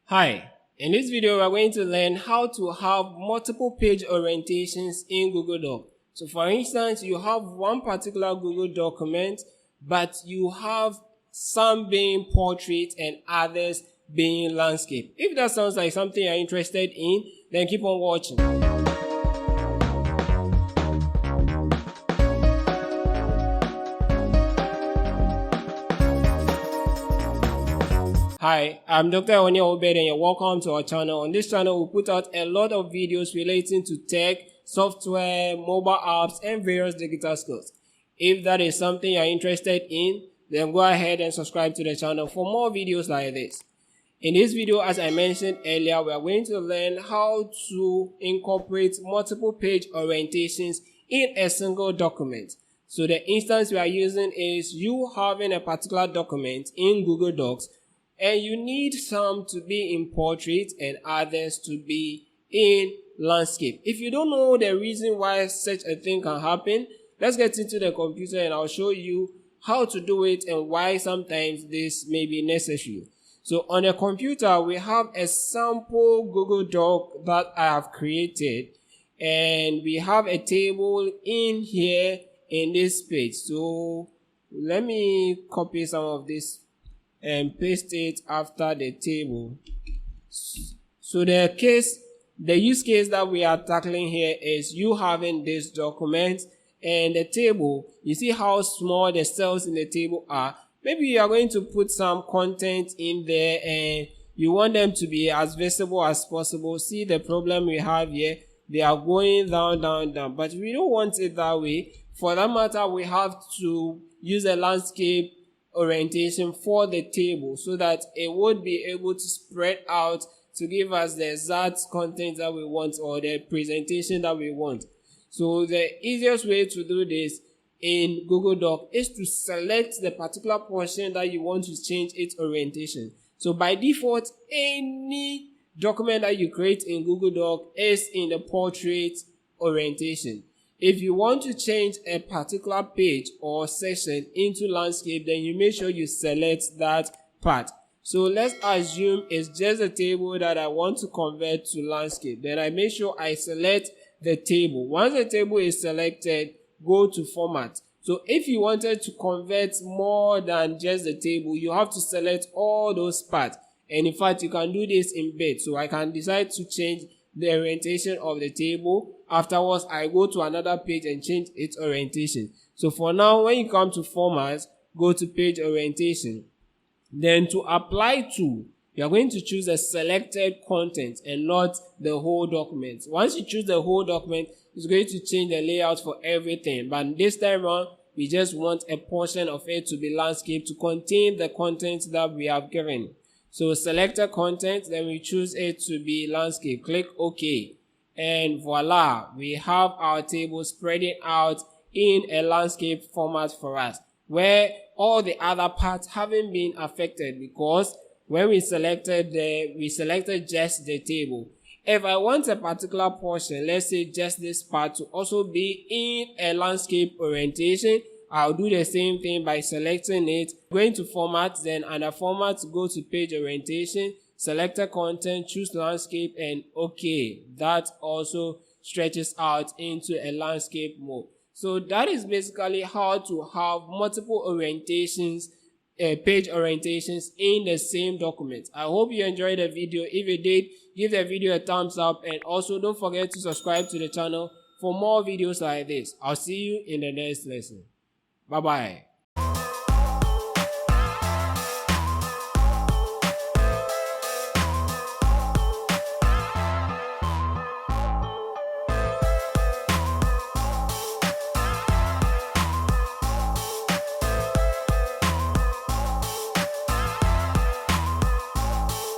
Hi, in this video we are going to learn how to have multiple page orientations in Google Doc. So for instance, you have one particular Google document, but you have some being portrait and others being landscape. If that sounds like something you're interested in, then keep on watching. Hi, I'm Dr. Oni Obed and you're welcome to our channel. On this channel, we put out a lot of videos relating to tech, software, mobile apps, and various digital skills. If that is something you're interested in, then go ahead and subscribe to the channel for more videos like this. In this video, as I mentioned earlier, we are going to learn how to incorporate multiple page orientations in a single document. So the instance we are using is you having a particular document in Google Docs, and you need some to be in portrait and others to be in landscape. If you don't know the reason why such a thing can happen, let's get into the computer and I'll show you how to do it and why sometimes this may be necessary. So on the computer, we have a sample Google Doc that I have created, and we have a table in here in this page. So let me copy some of this and paste it after the table. So the use case that we are tackling here is you having this document and the table. You see how small the cells in the table are. Maybe you are going to put some content in there and you want them to be as visible as possible. See the problem we have here? They are going down, but we don't want it that way. For that matter, we have to use a landscape orientation for the table so that it would be able to spread out to give us the exact content that we want or the presentation that we want. So the easiest way to do this in Google Doc is to select the particular portion that you want to change its orientation. So by default, any document that you create in Google Doc is in the portrait orientation. If you want to change a particular page or section into landscape, then you make sure you select that part. So let's assume it's just a table that I want to convert to landscape. Then I make sure I select the table. Once the table is selected, go to format. So if you wanted to convert more than just the table, you have to select all those parts. And in fact, you can do this in bed. So I can decide to change the orientation of the table. Afterwards, I go to another page and change its orientation. So for now, when you come to format, go to page orientation. Then to apply to, you are going to choose the selected content and not the whole document. Once you choose the whole document, it's going to change the layout for everything. But this time around, we just want a portion of it to be landscape to contain the content that we have given. So select a content, then we choose it to be landscape. Click OK. And voila, we have our table spreading out in a landscape format for us, where all the other parts haven't been affected because when we selected just the table. If I want a particular portion, let's say just this part to also be in a landscape orientation, I'll do the same thing by selecting it, going to format, then under format, go to page orientation, select a content, choose landscape, and OK. That also stretches out into a landscape mode. So that is basically how to have multiple orientations, page orientations in the same document. I hope you enjoyed the video. If you did, give the video a thumbs up and also don't forget to subscribe to the channel for more videos like this. I'll see you in the next lesson. Bye-bye.